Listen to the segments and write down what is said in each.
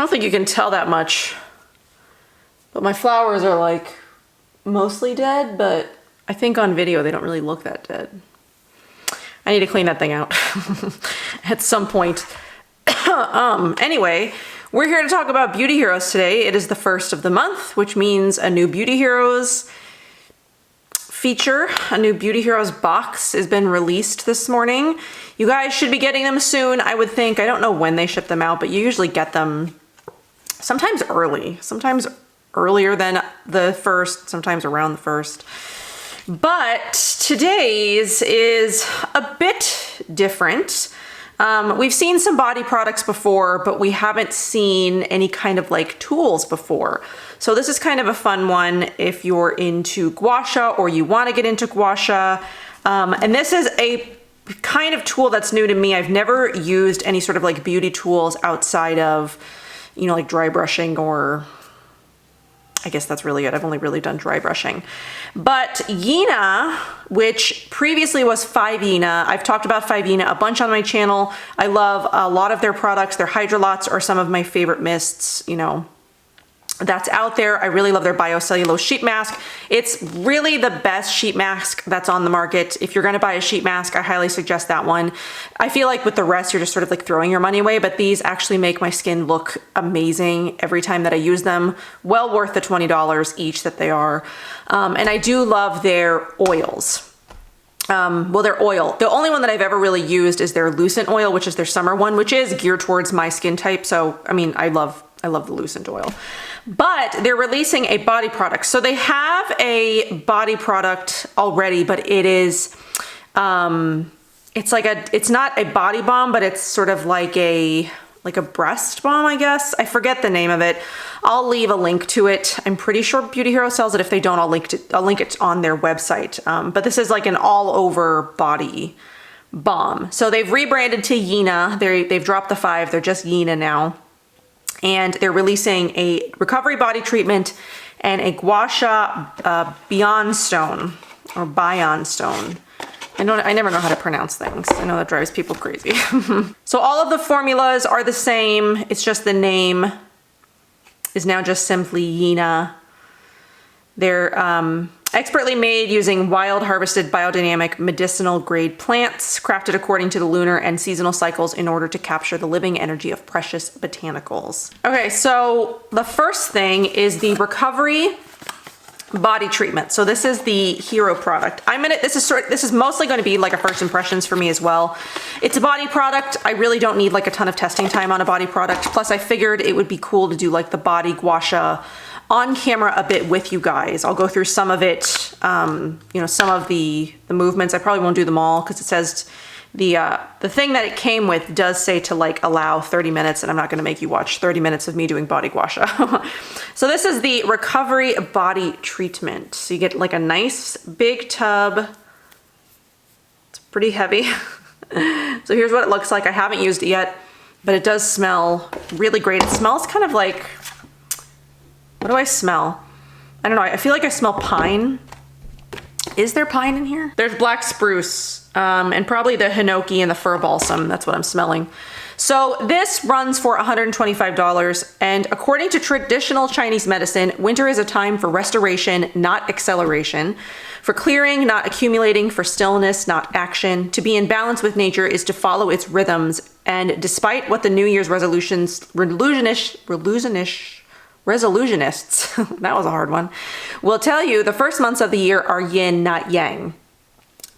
don't think you can tell that much, but my flowers are like mostly dead, but I think on video they don't really look that dead. I need to clean that thing out at some point. Anyway, we're here to talk about Beauty Heroes today. It is the first of the month, which means a new Beauty Heroes feature, a new Beauty Heroes box has been released this morning. You guys should be getting them soon, I would think. I don't know when they ship them out, but you usually get them sometimes early, sometimes earlier than the 1st, sometimes around the 1st. But today's is a bit different. We've seen some body products before, but we haven't seen any kind of like tools before. So this is kind of a fun one if you're into gua sha or you want to get into gua sha. And this is a kind of tool that's new to me. I've never used any sort of like beauty tools outside of, you know, like dry brushing, or I guess that's really it. I've only really done dry brushing. But Yina, which previously was 5Yina, I've talked about 5Yina a bunch on my channel. I love a lot of their products. Their Hydrolots are some of my favorite mists, you know, that's out there. I really love their biocellulose sheet mask. It's really the best sheet mask that's on the market. If you're gonna buy a sheet mask, I highly suggest that one. I feel like with the rest, you're just sort of like throwing your money away, but these actually make my skin look amazing every time that I use them. Well worth the $20 each that they are. And I do love their oils. Well, their oil. The only one that I've ever really used is their Lucent oil, which is their summer one, which is geared towards my skin type. So, I mean, I love the Lucent oil. But they're releasing a body product. So they have a body product already, but it is, it's not a body balm, but it's sort of like a breast balm, I guess. I forget the name of it. I'll leave a link to it. I'm pretty sure Beauty Hero sells it. If they don't, I'll link it on their website. But this is like an all over body balm. So they've rebranded to Yina. They've dropped the 5. They're just Yina now. And they're releasing a recovery body treatment and a gua sha Beyond Stone or Bion Stone. I never know how to pronounce things. I know that drives people crazy. So all of the formulas are the same. It's just the name is now just simply Yina. They're expertly made using wild harvested biodynamic medicinal grade plants crafted according to the lunar and seasonal cycles in order to capture the living energy of precious botanicals. Okay, so the first thing is the recovery body treatment. So this is the hero product. This is mostly going to be like a first impressions for me as well. It's a body product. I really don't need like a ton of testing time on a body product. Plus I figured it would be cool to do like the body gua sha on camera a bit with you guys. I'll go through some of it, you know, some of the movements. I probably won't do them all because it says the thing that it came with does say to like allow 30 minutes, and I'm not going to make you watch 30 minutes of me doing body gua sha. So this is the recovery body treatment. So you get like a nice big tub. It's pretty heavy. So here's what it looks like. I haven't used it yet, but it does smell really great. It smells kind of like, what do I smell? I don't know. I feel like I smell pine. Is there pine in here? There's black spruce and probably the hinoki and the fir balsam. That's what I'm smelling. So this runs for $125. And according to traditional Chinese medicine, winter is a time for restoration, not acceleration. For clearing, not accumulating. For stillness, not action. To be in balance with nature is to follow its rhythms. And despite what the New Year's resolutionists, that was a hard one, will tell you, the first months of the year are yin, not yang.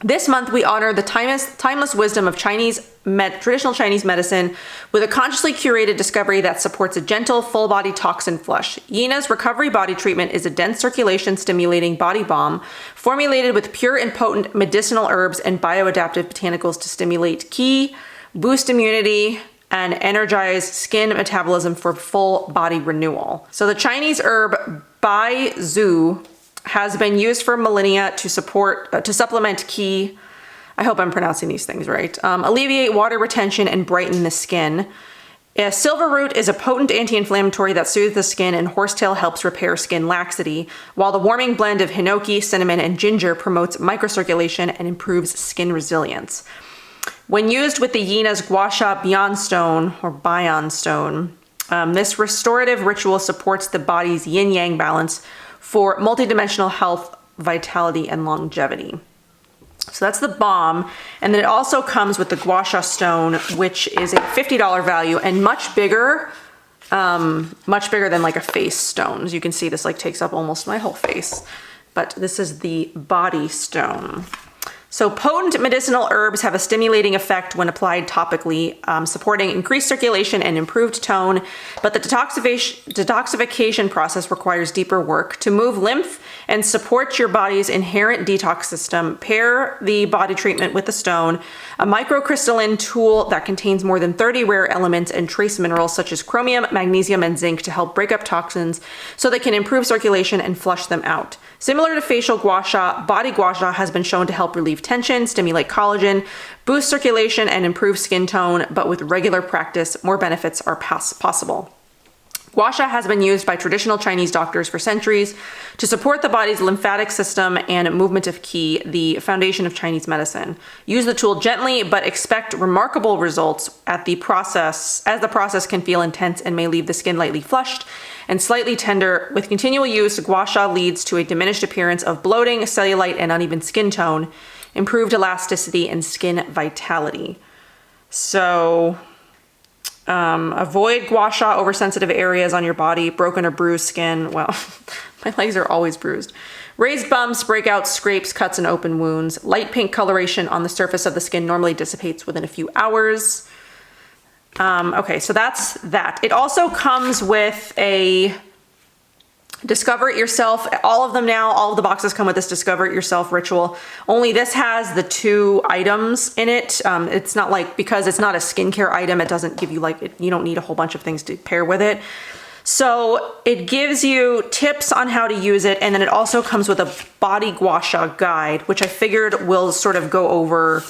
This month we honor the timeless wisdom of traditional Chinese medicine with a consciously curated discovery that supports a gentle, full-body toxin flush. Yina's recovery body treatment is a dense circulation stimulating body balm formulated with pure and potent medicinal herbs and bioadaptive botanicals to stimulate qi, boost immunity, and energize skin metabolism for full body renewal. So the Chinese herb Bai Zhu has been used for millennia to supplement qi. I hope I'm pronouncing these things right. Alleviate water retention and brighten the skin. Silver root is a potent anti-inflammatory that soothes the skin, and horsetail helps repair skin laxity, while the warming blend of hinoki, cinnamon, and ginger promotes microcirculation and improves skin resilience. When used with the Yina's Gua Sha Beyond Stone or Bion Stone, This restorative ritual supports the body's yin-yang balance for multidimensional health, vitality, and longevity. So that's the balm. And then it also comes with the gua sha stone, which is a $50 value and much bigger than like a face stone. As you can see, this like takes up almost my whole face, but this is the body stone. So potent medicinal herbs have a stimulating effect when applied topically, supporting increased circulation and improved tone, but the detoxification process requires deeper work. To move lymph and support your body's inherent detox system, pair the body treatment with the stone, a microcrystalline tool that contains more than 30 rare elements and trace minerals such as chromium, magnesium, and zinc to help break up toxins so they can improve circulation and flush them out. Similar to facial gua sha, body gua sha has been shown to help relieve tension, stimulate collagen, boost circulation, and improve skin tone, but with regular practice, more benefits are possible. Gua sha has been used by traditional Chinese doctors for centuries to support the body's lymphatic system and movement of qi, the foundation of Chinese medicine. Use the tool gently, but expect remarkable results as the process can feel intense and may leave the skin lightly flushed and slightly tender. With continual use, gua sha leads to a diminished appearance of bloating, cellulite, and uneven skin tone, improved elasticity, and skin vitality. So avoid gua sha over sensitive areas on your body, broken or bruised skin. Well, my legs are always bruised. Raised bumps, breakouts, scrapes, cuts, and open wounds. Light pink coloration on the surface of the skin normally dissipates within a few hours. Okay, so that's that. It also comes with a Discover It Yourself. All of them now, all of the boxes come with this Discover It Yourself ritual. Only this has the 2 items in it. It's not like, because it's not a skincare item, it doesn't give you you don't need a whole bunch of things to pair with it. So it gives you tips on how to use it. And then it also comes with a body gua sha guide, which I figured will sort of go over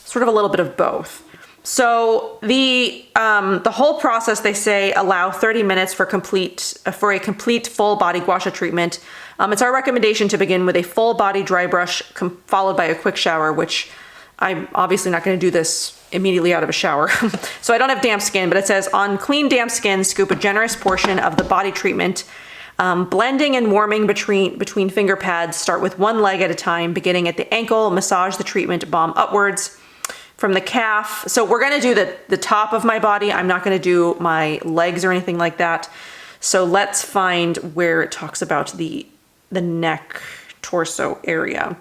sort of a little bit of both. So the whole process, they say, allow 30 minutes for a complete full body gua sha treatment. It's our recommendation to begin with a full body dry brush followed by a quick shower, which I'm obviously not going to do this immediately out of a shower. So I don't have damp skin, but it says on clean damp skin, scoop a generous portion of the body treatment. Blending and warming between finger pads. Start with one leg at a time, beginning at the ankle. Massage the treatment balm upwards from the calf. So we're gonna do the top of my body. I'm not gonna do my legs or anything like that. So let's find where it talks about the neck, torso area.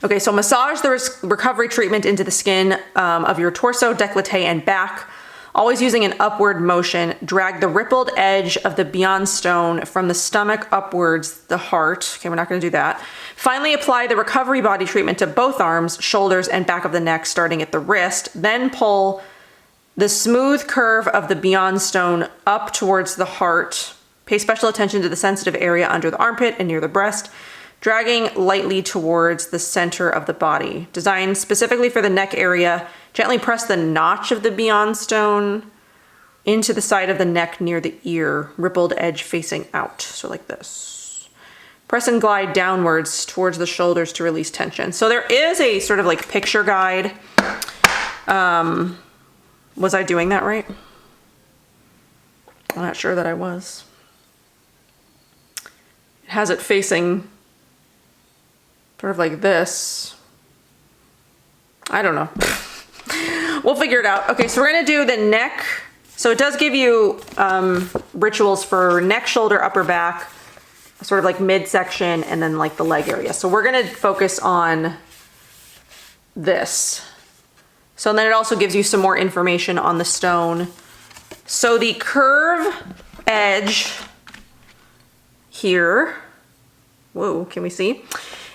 Okay, so massage the recovery treatment into the skin of your torso, décolleté, and back. Always using an upward motion. Drag the rippled edge of the beyond stone from the stomach upwards, the heart. Okay, we're not gonna do that. Finally, apply the recovery body treatment to both arms, shoulders, and back of the neck, starting at the wrist. Then pull the smooth curve of the beyond stone up towards the heart. Pay special attention to the sensitive area under the armpit and near the breast, dragging lightly towards the center of the body. Designed specifically for the neck area, gently press the notch of the beyond stone into the side of the neck near the ear, rippled edge facing out. So like this. Press and glide downwards towards the shoulders to release tension. So there is a sort of like picture guide. Was I doing that right? I'm not sure that I was. It has it facing sort of like this. I don't know. We'll figure it out. Okay, so we're gonna do the neck. So it does give you rituals for neck, shoulder, upper back, sort of like midsection, and then like the leg area. So we're gonna focus on this. So then it also gives you some more information on the stone. So the curve edge here, whoa, can we see?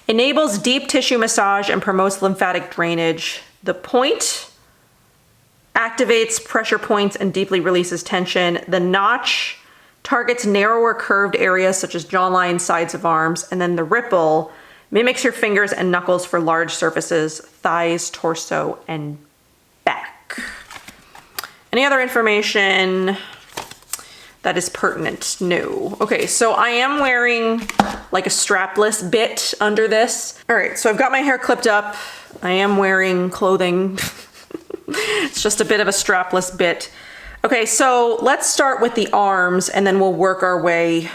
Enables deep tissue massage and promotes lymphatic drainage. The point activates pressure points and deeply releases tension. The notch targets narrower curved areas such as jawline, sides of arms, and then the ripple mimics your fingers and knuckles for large surfaces, thighs, torso, and back. Any other information that is pertinent? No. Okay, so I am wearing like a strapless bit under this. All right, so I've got my hair clipped up. I am wearing clothing. It's just a bit of a strapless bit. Okay, so let's start with the arms and then we'll work our way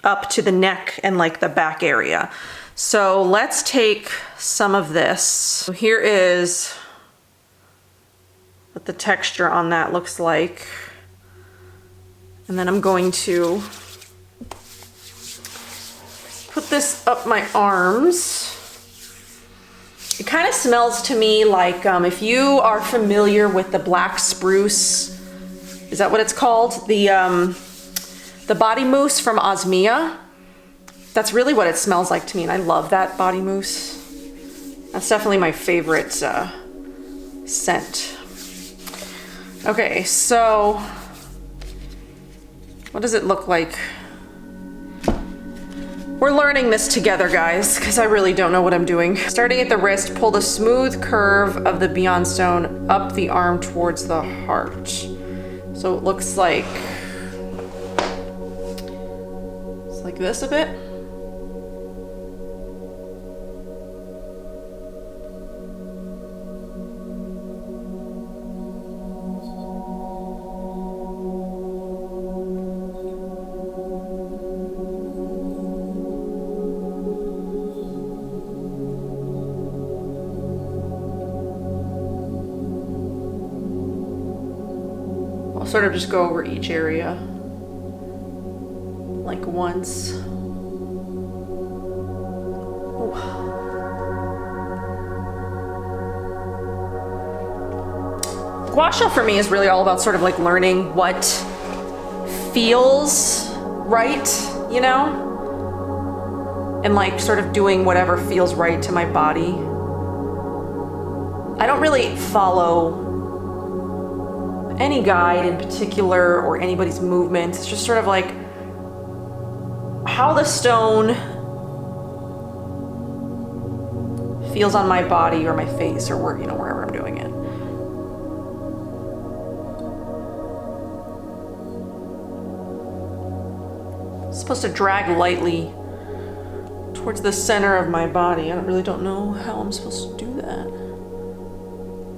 up to the neck and like the back area. So let's take some of this. So here is what the texture on that looks like. And then I'm going to put this up my arms. It kind of smells to me like if you are familiar with the black spruce, is that what it's called? The body mousse from Osmia. That's really what it smells like to me, and I love that body mousse. That's definitely my favorite scent. Okay, so what does it look like? We're learning this together, guys, because I really don't know what I'm doing. Starting at the wrist, pull the smooth curve of the Beyond Stone up the arm towards the heart. So it looks like it's like this a bit. Sort of just go over each area like once. Ooh. Gua sha for me is really all about sort of like learning what feels right, you know? And like sort of doing whatever feels right to my body. I don't really follow any guide in particular or anybody's movements. It's just sort of like how the stone feels on my body or my face or where, you know, wherever I'm doing it. It's supposed to drag lightly towards the center of my body. I really don't know how I'm supposed to do that.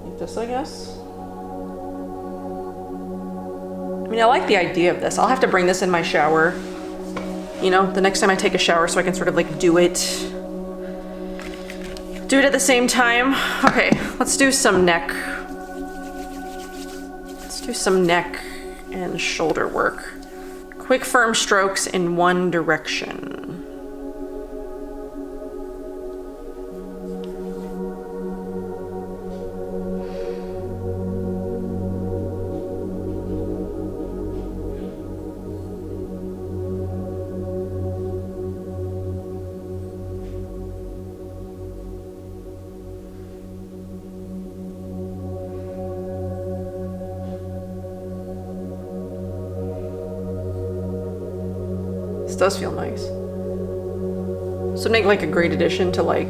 Like this, I guess. I mean, I like the idea of this. I'll have to bring this in my shower, you know, the next time I take a shower so I can sort of like do it at the same time. Okay, let's do some neck. Let's do some neck and shoulder work. Quick, firm strokes in one direction. This does feel nice. This would make like a great addition to like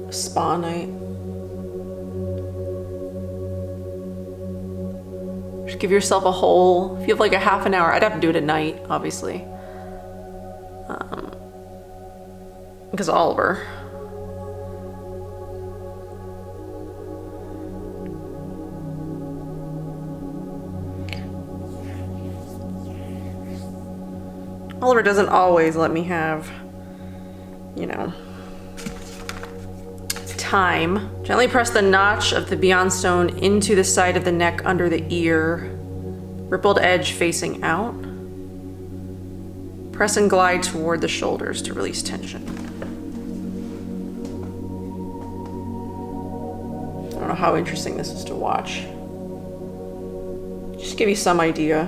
a spa night. Just give yourself a whole, if you have like a half an hour, I'd have to do it at night, obviously. Because of Oliver. Oliver doesn't always let me have, you know, time. Gently press the notch of the Beyond Stone into the side of the neck under the ear. Rippled edge facing out. Press and glide toward the shoulders to release tension. I don't know how interesting this is to watch. Just give you some idea.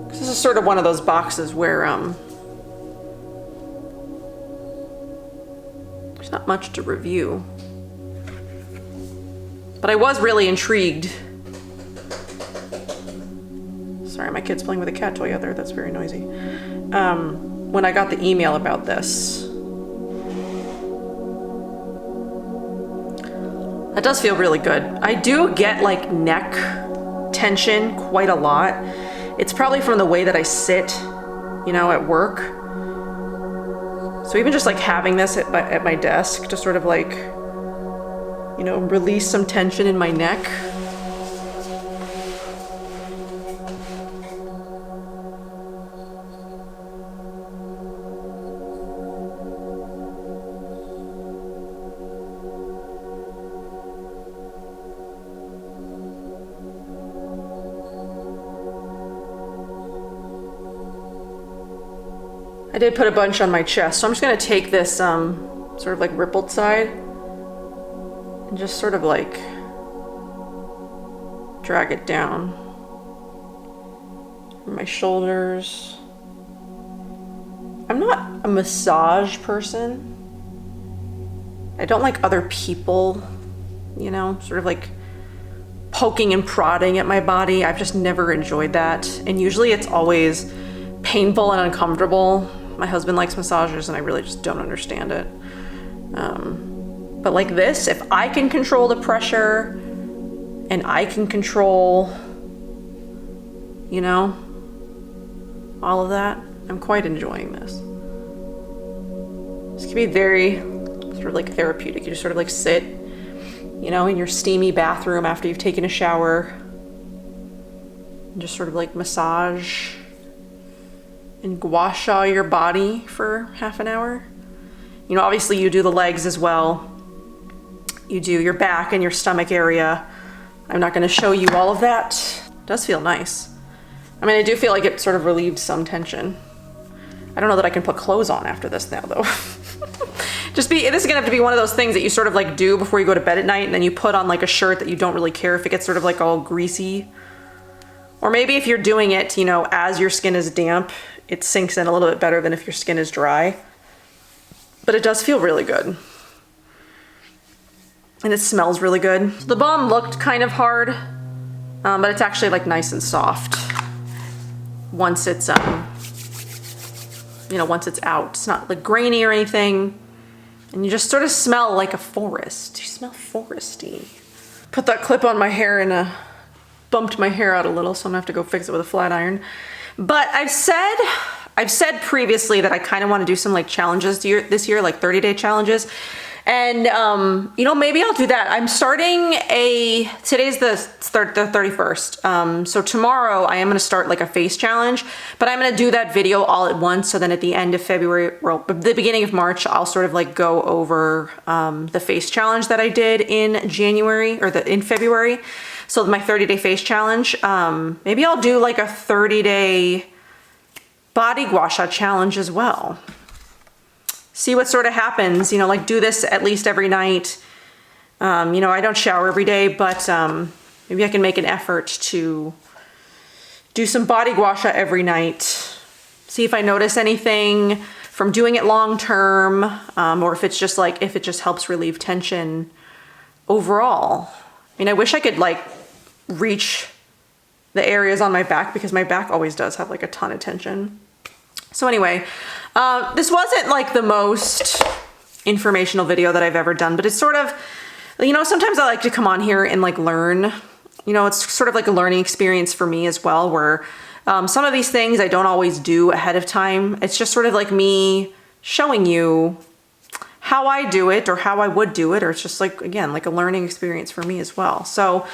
This is sort of one of those boxes where there's not much to review. But I was really intrigued. Sorry, my kid's playing with a cat toy out there. That's very noisy. When I got the email about this. That does feel really good. I do get like neck tension quite a lot. It's probably from the way that I sit, you know, at work. So even just like having this at my desk to sort of like you know, release some tension in my neck. I did put a bunch on my chest, so I'm just gonna take this sort of like rippled side and just sort of like drag it down from my shoulders. I'm not a massage person. I don't like other people, you know, sort of like poking and prodding at my body. I've just never enjoyed that. And usually it's always painful and uncomfortable. My husband likes massages and I really just don't understand it. But like this, if I can control the pressure and I can control, you know, all of that, I'm quite enjoying this. This can be very sort of like therapeutic. You just sort of like sit, you know, in your steamy bathroom after you've taken a shower and just sort of like massage and gua sha your body for half an hour. You know, obviously you do the legs as well. You do your back and your stomach area. I'm not gonna show you all of that. It does feel nice. I mean, I do feel like it sort of relieved some tension. I don't know that I can put clothes on after this now though. This is gonna have to be one of those things that you sort of like do before you go to bed at night, and then you put on like a shirt that you don't really care if it gets sort of like all greasy. Or maybe if you're doing it, you know, as your skin is damp, it sinks in a little bit better than if your skin is dry. But it does feel really good. And it smells really good. The balm looked kind of hard, but it's actually like nice and soft once it's, you know, once it's out. It's not like grainy or anything. And you just sort of smell like a forest. You smell foresty. Put that clip on my hair and bumped my hair out a little, so I'm gonna have to go fix it with a flat iron. But I've said previously that I kind of want to do some like challenges this year, like 30-day challenges. And, you know, maybe I'll do that. I'm starting today's the 31st. So tomorrow I am going to start like a face challenge, but I'm going to do that video all at once. So then at the end of February, well, the beginning of March, I'll sort of like go over, the face challenge that I did in January or in February. So my 30-day face challenge, maybe I'll do like a 30-day body gua sha challenge as well. See what sort of happens, you know, like do this at least every night. You know, I don't shower every day, but maybe I can make an effort to do some body gua sha every night. See if I notice anything from doing it long term, or if it's just like, if it just helps relieve tension overall. I mean, I wish I could like reach the areas on my back because my back always does have like a ton of tension. So anyway, this wasn't like the most informational video that I've ever done, but it's sort of, you know, sometimes I like to come on here and like learn, you know, it's sort of like a learning experience for me as well, where some of these things I don't always do ahead of time. It's just sort of like me showing you how I do it or how I would do it, or it's just like, again, like a learning experience for me as well. So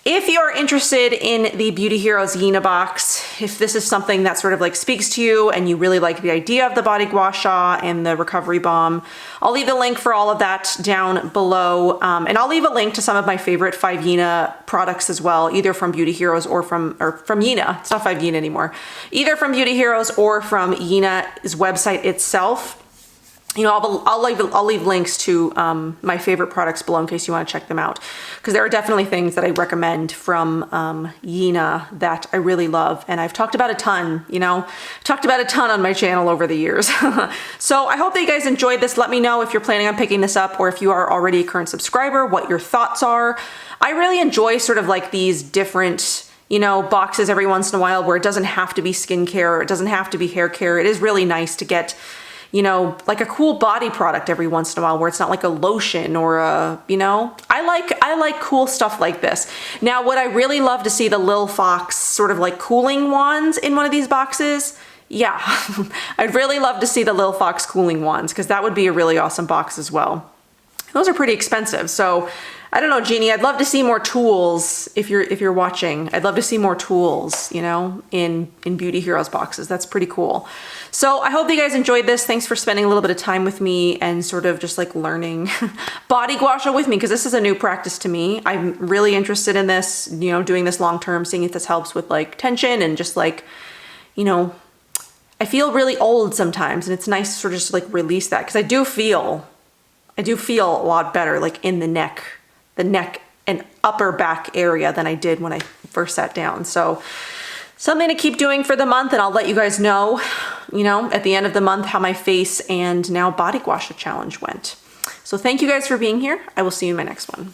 if you're interested in the Beauty Heroes Yina box, if this is something that sort of like speaks to you and you really like the idea of the body gua sha and the recovery balm, I'll leave the link for all of that down below. And I'll leave a link to some of my favorite 5 Yina products as well, either from Beauty Heroes or from Yina. It's not 5 Yina anymore. Either from Beauty Heroes or from Yina's website itself. You know, I'll leave links to my favorite products below in case you want to check them out, because there are definitely things that I recommend from Yina that I really love, and I've talked about a ton, you know, talked about a ton on my channel over the years. So I hope that you guys enjoyed this. Let me know if you're planning on picking this up, or if you are already a current subscriber, what your thoughts are. I really enjoy sort of like these different, you know, boxes every once in a while where it doesn't have to be skincare, it doesn't have to be hair care. It is really nice to get, you know, like a cool body product every once in a while where it's not like a lotion or a, you know, I like cool stuff like this. Now, would I really love to see the Lil Fox sort of like cooling wands in one of these boxes? Yeah, I'd really love to see the Lil Fox cooling wands, because that would be a really awesome box as well. Those are pretty expensive. So I don't know, Jeannie, I'd love to see more tools if you're watching. I'd love to see more tools, you know, in Beauty Heroes boxes. That's pretty cool. So I hope you guys enjoyed this. Thanks for spending a little bit of time with me and sort of just like learning body gua sha with me, because this is a new practice to me. I'm really interested in this, you know, doing this long term, seeing if this helps with like tension and just like, you know, I feel really old sometimes, and it's nice to sort of just like release that, because I do feel a lot better like in the neck and upper back area than I did when I first sat down. So something to keep doing for the month, and I'll let you guys know, you know, at the end of the month how my face and now body gua sha challenge went. So thank you guys for being here. I will see you in my next one.